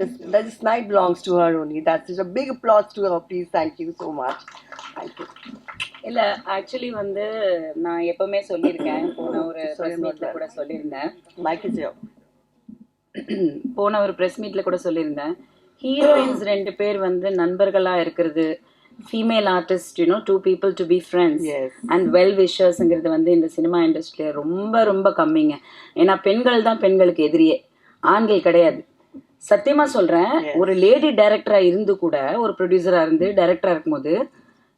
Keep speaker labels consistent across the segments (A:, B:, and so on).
A: This night belongs to her only. That's just a big applause to her. Please, thank you so much. Thank you.
B: இல்லை actually வந்து நான் எப்பவுமே சொல்லியிருக்கேன், போன ஒரு ப்ரெஸ் மீட்டில் கூட சொல்லியிருந்தேன்,
A: Mike is here.
B: போன ஒரு ப்ரெஸ் மீட்டில் கூட சொல்லியிருந்தேன், ஹீரோயின்ஸ் 2 பேர் வந்து நண்பர்களாக இருக்கிறது, female artist you know 2 people to be friends and well விஷர்ஸுங்கிறது வந்து இந்த சினிமா இண்டஸ்ட்ரியில் ரொம்ப ரொம்ப கம்மிங்க. ஏன்னா பெண்கள் தான் பெண்களுக்கு எதிரியே, ஆண்கள் கிடையாது. சத்தியமாக சொல்கிறேன், ஒரு லேடி டைரக்டராக இருந்து கூட, ஒரு ப்ரொடியூசராக இருந்து டைரக்டராக இருக்கும்போது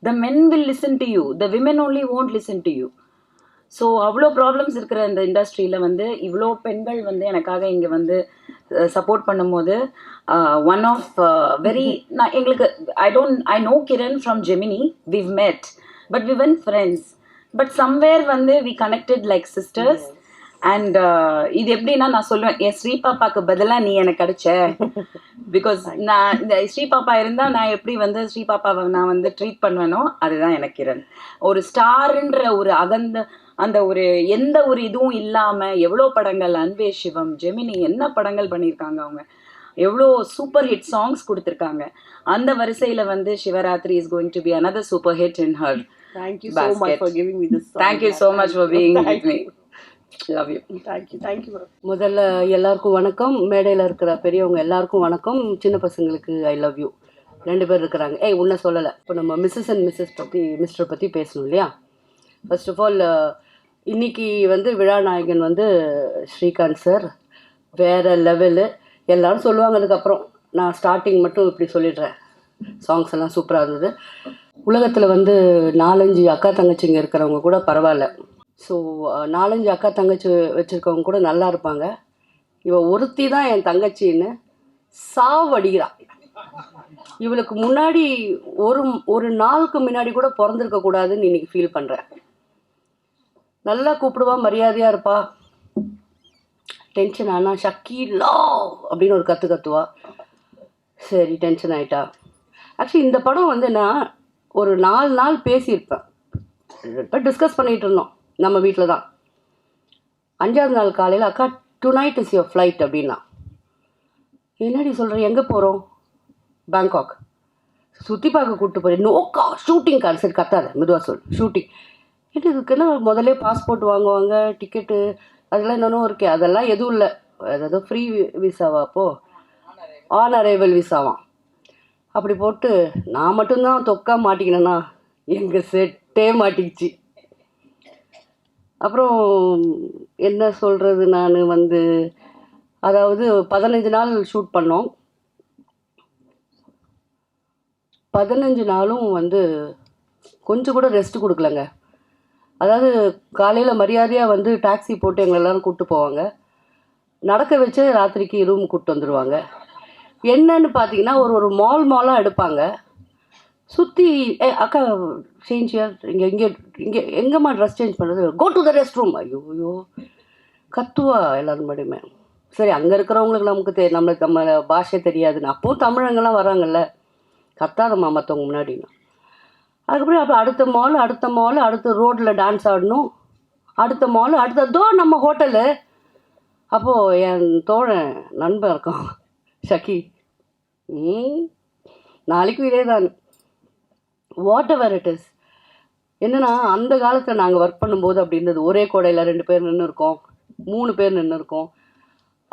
B: the men will listen to you, the women only won't listen to you. So அவ்வளோ ப்ராப்ளம்ஸ் இருக்கிற இந்த இண்டஸ்ட்ரியில் வந்து இவ்வளோ பெண்கள் வந்து எனக்காக இங்கே வந்து சப்போர்ட் பண்ணும்போது ஒன் ஆஃப் வெரி நான் எங்களுக்கு I know Kiran from Gemini, we've met but we weren't friends, but somewhere வந்து we connected like sisters. And இது எப்படின்னா நான் சொல்லுவேன், என் ஸ்ரீ பாப்பாவுக்கு பதிலாக நீ எனக்கு கிடைச்ச. பிகாஸ் நான் இந்த ஸ்ரீ பாப்பா இருந்தால் நான் எப்படி வந்து ஸ்ரீ பாப்பாவை நான் வந்து ட்ரீட் பண்ணுவேனோ அதுதான் எனக்கு கிரண். ஒரு ஸ்டாருன்ற ஒரு அந்த ஒரு எந்த ஒரு இதுவும் இல்லாமல் எவ்வளோ படங்கள், அன்பே சிவம், ஜெமினி என்ன படங்கள் பண்ணியிருக்காங்க அவங்க, எவ்வளோ சூப்பர் ஹிட் சாங்ஸ் கொடுத்துருக்காங்க. அந்த வரிசையில் வந்து Shivaratri is going to be another super hit in her.
A: Thank you so much for giving me this song.
B: Thank you so much for being with me. Love you.
A: Thank you.
C: முதல்ல எல்லாருக்கும் வணக்கம், மேடையில் இருக்கிற பெரியவங்க எல்லாருக்கும் வணக்கம், சின்ன பசங்களுக்கு ஐ லவ் யூ. 2 பேர் இருக்கிறாங்க. உன்னை சொல்லலை. இப்போ நம்ம மிஸ்ஸஸ் அண்ட் மிஸ்டர் பற்றி பேசணும் இல்லையா? ஃபர்ஸ்ட் ஆஃப் ஆல் இன்னைக்கு வந்து விழா நாயகன் வந்து ஸ்ரீகாந்த் சார், வேறு லெவலு. எல்லோரும் சொல்லுவாங்க, அதுக்கப்புறம் நான் ஸ்டார்டிங் மட்டும் இப்படி சொல்லிடுறேன். சாங்ஸ் எல்லாம் சூப்பராக இருந்தது. உலகத்தில் வந்து 4-5 அக்கா தங்கச்சிங்க இருக்கிறவங்க கூட பரவாயில்ல. ஸோ 4-5 அக்கா தங்கச்சி வச்சுருக்கவங்க கூட நல்லா இருப்பாங்க. இவள் ஒருத்தி தான் என் தங்கச்சின்னு சாவடிக்கிறான். இவளுக்கு முன்னாடி ஒரு நாளுக்கு முன்னாடி கூட பிறந்திருக்கக்கூடாதுன்னு இன்றைக்கி ஃபீல் பண்ணுறேன். நல்லா கூப்பிடுவா, மரியாதையாக இருப்பா. டென்ஷன் ஆனால் ஷக்கீலா அப்படின்னு ஒரு கத்துவா. சரி, டென்ஷன் ஆகிட்டா. ஆக்சுவலி இந்த படம் வந்து நான் ஒரு 4 நாள் பேசியிருப்பேன். இப்போ டிஸ்கஸ் பண்ணிகிட்டு இருந்தோம் நம்ம வீட்டில் தான். 5ஆவது நாள் காலையில் அக்கா டுநைட் இஸ் யுவர் ஃப்ளைட் அப்படின்னா. என்னடி சொல்கிற, எங்கே போகிறோம்? பேங்காக். சுற்றி பார்க்க கூப்பிட்டு போகிறேன். நோக்கா ஷூட்டிங் கான்செப்ட், கத்தாத மெதுவாக சொல். ஷூட்டிங் என்ன இதுக்குன்னா முதல்ல பாஸ்போர்ட் வாங்குவாங்க, டிக்கெட்டு அதெல்லாம் என்னென்னும் இருக்கே, அதெல்லாம் எதுவும் இல்லை. அதாவது ஃப்ரீ விசாவா? அப்போது ஆன் அரைவல் விசாவாம். அப்படி போட்டு நான் மட்டும்தான் தொக்கா மாட்டிக்கினேன்னா எங்கள் செட்டே மாட்டிக்கிச்சு. அப்புறம் என்ன சொல்கிறது, நான் வந்து அதாவது 15 நாள் ஷூட் பண்ணோம். 15 நாளும் வந்து கொஞ்சம் கூட ரெஸ்ட் கொடுக்கலங்க. அதாவது காலையில் மரியாதையாக வந்து டாக்ஸி போட்டு எங்களை எல்லோரும் கூப்பிட்டு போவாங்க, நடக்க வச்சு ராத்திரிக்கு ரூம் கூப்பிட்டு வந்துடுவாங்க. என்னன்னு பார்த்தீங்கன்னா ஒரு மாலாக எடுப்பாங்க, சுற்றி அக்கா சேஞ்ச் எங்கேம்மா ட்ரெஸ் சேஞ்ச் பண்ணுறது, go to the rest room. ஐயோ கத்துவா எல்லாரும் மட்டுமே. சரி, அங்கே இருக்கிறவங்களுக்கு நமக்கு நம்ம பாஷை தெரியாதுன்னு, அப்போது தமிழங்கெல்லாம் வராங்கல்ல, கத்தாதம்மா மற்றவங்க முன்னாடின்னு. அதுக்கப்புறம் அப்போ அடுத்த மால் அடுத்த ரோட்டில் டான்ஸ் ஆடணும், அடுத்த மால் அடுத்ததோ நம்ம ஹோட்டலு. அப்போது என் தோழன் நண்பன் இருக்கான் ஷக்கி, நாளைக்கும் இதே தான். What ever it is. என்னென்னா அந்த காலத்தில் நாங்கள் ஒர்க் பண்ணும்போது அப்படி இருந்தது. ஒரே கோடையில் 2 பேர் நின்று இருக்கோம், 3 பேர் நின்று இருக்கோம்.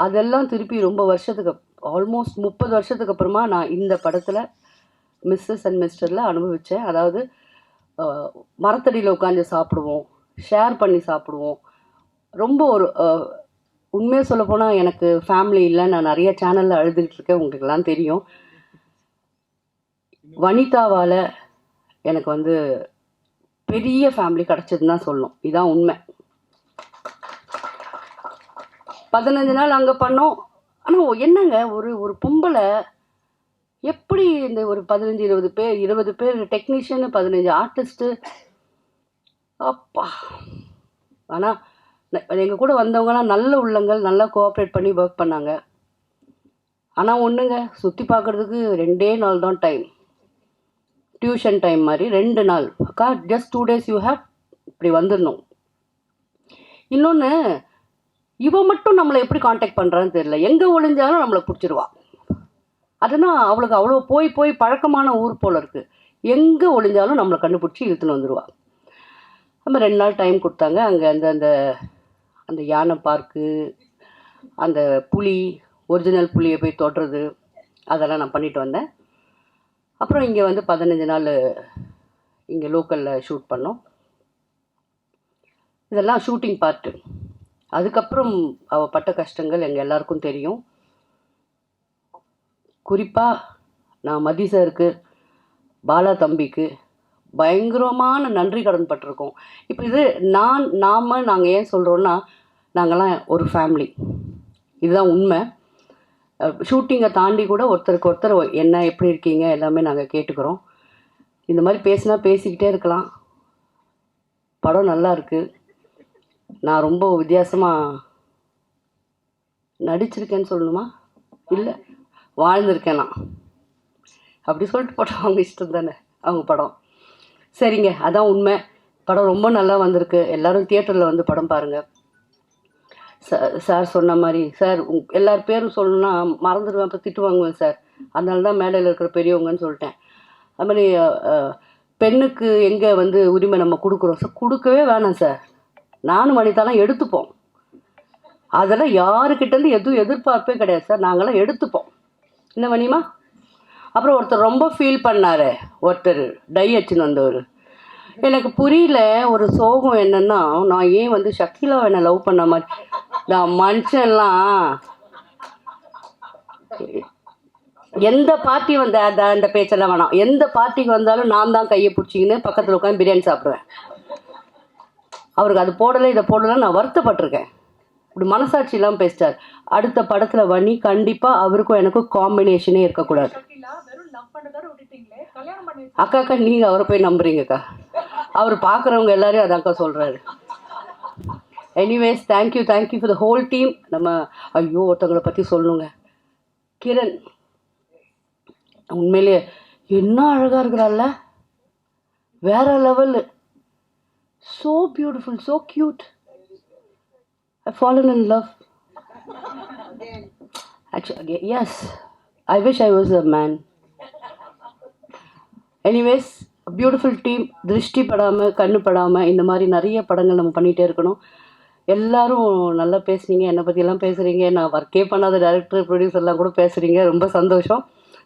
C: அதெல்லாம் திருப்பி ரொம்ப வருஷத்துக்கு, ஆல்மோஸ்ட் 30 வருஷத்துக்கு அப்புறமா நான் இந்த படத்தில் மிஸ்ஸஸ் அண்ட் மிஸ்டரில் அனுபவித்தேன். அதாவது மரத்தடியில் உட்காந்து சாப்பிடுவோம், ஷேர் பண்ணி சாப்பிடுவோம். ரொம்ப ஒரு உண்மையாக சொல்லப்போனால் எனக்கு ஃபேமிலி இல்லை. நான் நிறைய சேனலில் அழுதுகிட்ருக்கேன், உங்களுக்கெல்லாம் தெரியும். வனிதாவால் எனக்கு வந்து பெரிய ஃபேமிலி கிடச்சதுன்னு தான் சொல்லணும். இதுதான் உண்மை. 15 நாள் அங்கே பண்ணோம். ஆனால் என்னங்க, ஒரு பொம்பளை எப்படி இந்த ஒரு 15-20 பேர் 20 பேர் டெக்னீஷியனு, 15 ஆர்டிஸ்ட்டு, அப்பா. ஆனால் எங்கள் கூட வந்தவங்கலாம் நல்ல உள்ளங்கள், நல்லா கோஆப்ரேட் பண்ணி ஒர்க் பண்ணாங்க. ஆனால் ஒன்றுங்க, சுற்றி பார்க்குறதுக்கு 2 நாள் தான் டைம். டியூஷன் டைம் மாதிரி 2 நாள். அக்கா ஜஸ்ட் 2 days யூ ஹேவ், இப்படி வந்துடணும். இன்னொன்று, இவன் மட்டும் நம்மளை எப்படி காண்டாக்ட் பண்ணுறான்னு தெரியல, எங்கே ஒளிஞ்சாலும் நம்மளை பிடிச்சிருவா. அதுனா அவளுக்கு அவ்வளோ போய் போய் பழக்கமான ஊர் போல் இருக்குது. எங்கே ஒளிஞ்சாலும் நம்மளை கண்டுபிடிச்சி இழுத்துன்னு வந்துடுவாள். நம்ம 2 நாள் டைம் கொடுத்தாங்க. அங்கே அந்த அந்த யானை பார்க்கு, அந்த புலி, ஒரிஜினல் புலியை போய் தொடுறது, அதெல்லாம் நான் பண்ணிட்டு வந்தேன். அப்புறம் இங்கே வந்து 15 நாள் இங்கே லோக்கலில் ஷூட் பண்ணோம். இதெல்லாம் ஷூட்டிங் பார்ட்டு. அதுக்கப்புறம் அவள் பட்ட கஷ்டங்கள் எங்கள் எல்லாருக்கும் தெரியும். குறிப்பாக நான் மதி சாருக்கு, பாலா தம்பிக்கு பயங்கரமான நன்றி கடன் பட்டிருக்கோம். இப்போ இது நாங்கள் ஏன் சொல்கிறோன்னா, நாங்கள்லாம் ஒரு ஃபேமிலி, இதுதான் உண்மை. ஷூட்டிங்கை தாண்டி கூட ஒருத்தருக்கு ஒருத்தர் என்ன எப்படி இருக்கீங்க எல்லாமே நாங்கள் கேட்டுக்கிறோம். இந்த மாதிரி பேசிக்கிட்டே இருக்கலாம். படம் நல்லா இருக்குது. நான் ரொம்ப வித்தியாசமாக நடிச்சிருக்கேன்னு சொல்லணுமா, இல்லை வாழ்ந்திருக்கேன் நான், அப்படி சொல்லிட்டு போட்டோம். அவங்க இஷ்டம் தானே, அவங்க படம். சரிங்க, அதான் உண்மை. படம் ரொம்ப நல்லா வந்திருக்கு. எல்லோரும் தியேட்டரில் வந்து படம் பாருங்கள். சார் சொன்ன மாதிரி, சார் எல்லார் பேரும் சொல்லணுன்னா மறந்துடுவேன், அப்போ திட்டு வாங்குவேன் சார். அதனால தான் மேடையில் இருக்கிற பெரியவங்கன்னு சொல்லிட்டேன். அது மாதிரி பெண்ணுக்கு எங்கே வந்து உரிமை நம்ம கொடுக்குறோம் சார்? கொடுக்கவே வேணாம் சார். நானும் வனிதாலாம் எடுத்துப்போம். அதெல்லாம் யாருக்கிட்டேருந்து எதுவும் எதிர்பார்ப்பே கிடையாது சார். நாங்களாம் எடுத்துப்போம். என்ன வனிமா? அப்புறம் ஒருத்தர் ரொம்ப ஃபீல் பண்ணார். ஒருத்தர் டை அச்சுன்னு வந்தவர். எனக்கு புரியல. ஒரு சோகம் என்னென்னா, நான் ஏன் வந்து ஷக்கீலாவை என்னை லவ் பண்ண மாதிரி, நான் மனுஷன்லாம் எந்த பார்ட்டி வந்த அந்த பேச்செல்லாம் வேணாம். எந்த பார்ட்டிக்கு வந்தாலும் நான் தான் கையை பிடிச்சிக்கின்னு பக்கத்தில் உட்காந்து பிரியாணி சாப்பிடுவேன். அவருக்கு அது போடலை இதை போடலை, நான் வருத்தப்பட்டிருக்கேன். இப்படி மனசாட்சி இல்லாமல் பேசிட்டார். அடுத்த படத்தில் வனி கண்டிப்பாக அவருக்கும் எனக்கும் காம்பினேஷனே இருக்கக்கூடாது. அக்கா நீங்கள் அவரை போய் நம்புறீங்கக்கா. அவர் பார்க்குறவங்க எல்லாரையும் அதாக்கா சொல்கிறாரு. Anyways, thank you for the whole team. நம்ம ஐயோ ஒருத்தவங்களை பற்றி சொல்லணுங்க. கிரண் உண்மையிலேயே என்ன அழகாக இருக்கிறாள்ல, வேற level. So beautiful, so cute. I fallen in love. Actually S, I wish I was a man. Anyways, beautiful team. திருஷ்டி படாமல் கண்ணு படாமல் இந்த மாதிரி நிறைய படங்கள் நம்ம பண்ணிகிட்டே இருக்கணும். எல்லோரும் நல்லா பேசுனீங்க. என்னை பற்றியெல்லாம் பேசுகிறீங்க. நான் ஒர்க்கே பண்ணாத டைரக்டர் ப்ரொடியூசர்லாம் கூட பேசுகிறீங்க. ரொம்ப சந்தோஷம்.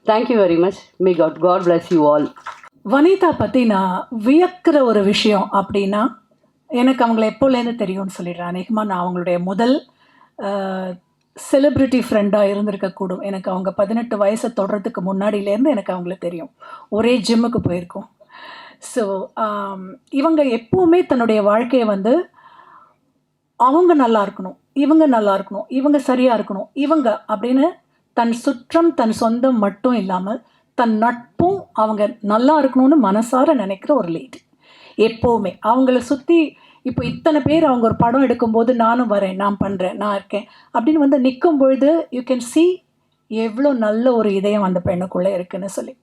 C: Thank you very much. May God bless you all.
D: Vanitha பற்றி நான் வியக்கிற ஒரு விஷயம் அப்படின்னா, எனக்கு அவங்கள எப்போலேருந்து தெரியும்னு சொல்லிடுறேன். அநேகமாக நான் அவங்களுடைய முதல் செலிப்ரிட்டி ஃப்ரெண்டாக இருந்திருக்கக்கூடும். எனக்கு அவங்க 18 வயசை தொடர்றதுக்கு முன்னாடியிலேருந்து எனக்கு அவங்கள தெரியும். ஒரே ஜிம்முக்கு போயிருக்கோம். ஸோ இவங்க எப்போவுமே தன்னுடைய வாழ்க்கையை வந்து அவங்க நல்லா இருக்கணும், இவங்க நல்லா இருக்கணும், இவங்க சரியாக இருக்கணும், இவங்க அப்படின்னு தன் சுற்றம் தன் சொந்தம் மட்டும் இல்லாமல் தன் நட்பும் அவங்க நல்லா இருக்கணும்னு மனசார நினைக்கிற ஒரு லேடி. எப்போவுமே அவங்கள சுற்றி இப்போ இத்தனை பேர் அவங்க ஒரு படம் எடுக்கும்போது நானும் வரேன், நான் பண்ணுறேன், நான் இருக்கேன் அப்படின்னு வந்து நிற்கும் பொழுது யூ கேன் see எவ்வளோ நல்ல ஒரு இதயம் அந்த பெண்ணுக்குள்ளே இருக்குன்னு சொல்லி.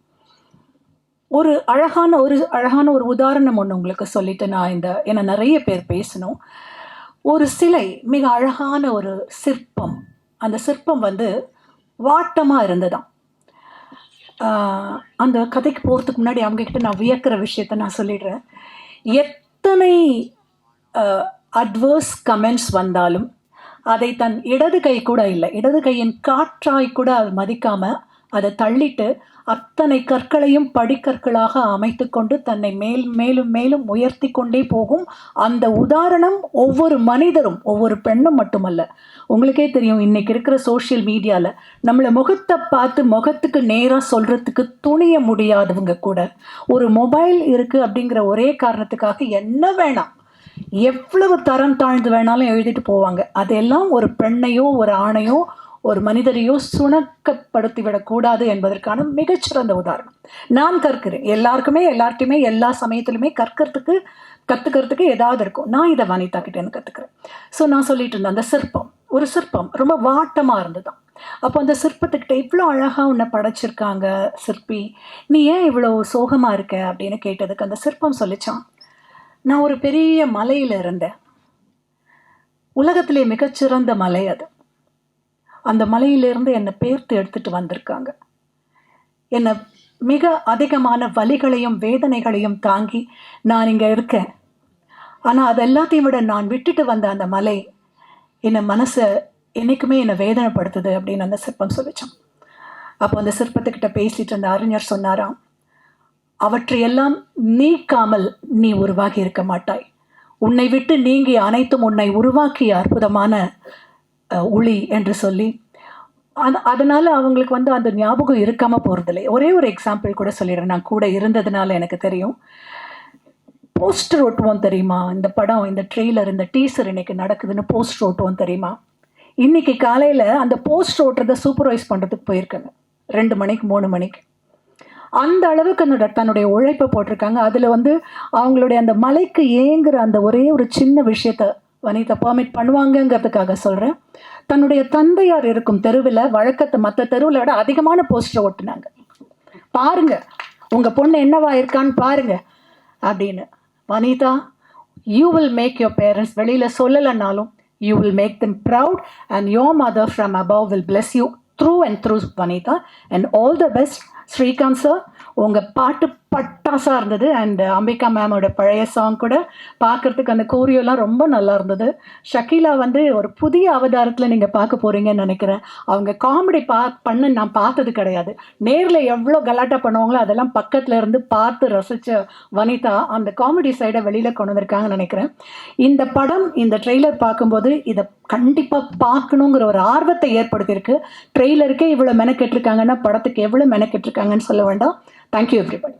D: ஒரு அழகான ஒரு உதாரணம் ஒன்று உங்களுக்கு சொல்லிட்டு நான் ஏன்னா நிறைய பேர் பேசணும். ஒரு சிலை, மிக அழகான ஒரு சிற்பம். அந்த சிற்பம் வந்து வாட்டமாக இருந்ததாம். அந்த கதைக்கு போகிறதுக்கு முன்னாடி அவங்கக்கிட்ட நான் வியக்கிற விஷயத்த நான் சொல்லிடுறேன். எத்தனை அட்வர்ஸ் கமெண்ட்ஸ் வந்தாலும் அதை தன் இடது கை கூட இல்லை, இடது கையின் காற்றாய் கூட அது மதிக்காமல் அதை தள்ளிட்டு அத்தனை கற்களையும் படிக்கற்களாக அமைத்து கொண்டு தன்னை மேலும் மேலும் உயர்த்தி கொண்டே போகும் அந்த உதாரணம் ஒவ்வொரு மனிதரும், ஒவ்வொரு பெண்ணும் மட்டுமல்ல. உங்களுக்கே தெரியும், இன்றைக்கி இருக்கிற சோஷியல் மீடியாவில் நம்மளை முகத்தை பார்த்து முகத்துக்கு நேராக சொல்கிறதுக்கு துணிய முடியாதவங்க கூட ஒரு மொபைல் இருக்குது அப்படிங்கிற ஒரே காரணத்துக்காக என்ன வேணாம், எவ்வளவு தரம் தாழ்ந்து வேணாலும் எழுதிட்டு போவாங்க. அதெல்லாம் ஒரு பெண்ணையோ ஒரு ஆணையோ ஒரு மனிதரையோ சுணக்கப்படுத்திவிடக்கூடாது என்பதற்கான மிகச்சிறந்த உதாரணம். நான் கற்கிறேன். எல்லார்ட்டையுமே எல்லா சமயத்திலுமே கற்றுக்கிறதுக்கு ஏதாவது இருக்கும். நான் இதை வனிதா கிட்டேன்னு கற்றுக்கிறேன். ஸோ நான் சொல்லிட்டு இருந்தேன், அந்த ஒரு சிற்பம் ரொம்ப வாட்டமாக இருந்ததுதான். அப்போ அந்த சிற்பத்துக்கிட்ட இவ்வளோ அழகாக உன்னை படைச்சிருக்காங்க சிற்பி, நீ ஏன் இவ்வளோ சோகமாக இருக்க அப்படின்னு கேட்டதுக்கு அந்த சிற்பம் சொல்லிச்சான், நான் ஒரு பெரிய மலையில் இருந்தேன், உலகத்திலே மிகச்சிறந்த மலை அது. அந்த மலையிலேருந்து என்னை பேர்த்து எடுத்துகிட்டு வந்திருக்காங்க. என்னை மிக அதிகமான வலிகளையும் வேதனைகளையும் தாங்கி நான் இங்கே இருக்கேன். ஆனால் அது எல்லாத்தையும் விட நான் விட்டுட்டு வந்த அந்த மலை என்னை மனசை என்றைக்குமே என்னை வேதனைப்படுத்துது அப்படின்னு அந்த சிற்பம் சொல்லிச்சான். அப்போ அந்த சிற்பத்துக்கிட்ட பேசிட்டு அந்த அறிஞர் சொன்னாராம், அவற்றையெல்லாம் நீக்காமல் நீ உருவாகி இருக்க மாட்டாய். உன்னை விட்டு நீங்கி அனைத்தும் உன்னை உருவாக்கிய அற்புதமான ஒளி என்று சொல்லி அதனால் அவங்களுக்கு வந்து அந்த ஞாபகம் இருக்காமல் போகிறதில்லை. ஒரே ஒரு எக்ஸாம்பிள் கூட சொல்லிடுறேன், நான் கூட இருந்ததுனால எனக்கு தெரியும். போஸ்டர் ஒட்டுவோம் தெரியுமா, இந்த படம், இந்த ட்ரெய்லர், இந்த டீசர் இன்னைக்கு நடக்குதுன்னு போஸ்டர் ஒட்டுவோம் தெரியுமா. இன்னைக்கு காலையில் அந்த போஸ்டர் ஓட்டுறதை சூப்பர்வைஸ் பண்ணுறதுக்கு போயிருக்காங்க 2 மணிக்கு 3 மணிக்கு. அந்த அளவுக்கு தன்னுடைய உழைப்பை போட்டிருக்காங்க. அதில் வந்து அவங்களுடைய அந்த மலைக்கு ஏங்குற அந்த ஒரே ஒரு சின்ன விஷயத்த வனிதா பர்மிட் பண்ணுவாங்கங்கிறதுக்காக சொல்கிறேன். தன்னுடைய தந்தையார் இருக்கும் தெருவில் வழக்கத்தை மற்ற தெருவில் விட அதிகமான போஸ்டர் ஓட்டுனாங்க. பாருங்க உங்கள் பொண்ணு என்னவா இருக்கான்னு பாருங்க அப்படின்னு. Vanitha, you will make your parents, வெளியில் சொல்லலைன்னாலும் you will make them proud and your mother from above will bless you through and through, Vanitha, and all the best. Srikanth sir, உங்கள் பாட்டு பட்டாசாக இருந்தது. அண்ட் அம்பிகா மேமோட பழைய சாங் கூட பார்க்குறதுக்கு அந்த கோரியோலாம் ரொம்ப நல்லா இருந்தது. ஷக்கீலா வந்து ஒரு புதிய அவதாரத்தில் நீங்கள் பார்க்க போகிறீங்கன்னு நினைக்கிறேன். அவங்க காமெடி பண்ண நான் பார்த்தது கிடையாது. நேரில் எவ்வளோ கலாட்டா பண்ணுவாங்களோ அதெல்லாம் பக்கத்தில் இருந்து பார்த்து ரசித்த வனிதா அந்த காமெடி சைடை வெளியில் கொண்டு வந்திருக்காங்கன்னு நினைக்கிறேன். இந்த படம், இந்த ட்ரெய்லர் பார்க்கும்போது இதை கண்டிப்பாக பார்க்கணுங்கிற ஒரு ஆர்வத்தை ஏற்படுத்தியிருக்கு. ட்ரெய்லருக்கே இவ்வளோ மெனக்கெட்டிருக்காங்கன்னா படத்துக்கு எவ்வளோ மெனக்கெட்டிருக்காங்கன்னு சொல்ல வேண்டாம். Thank you everybody.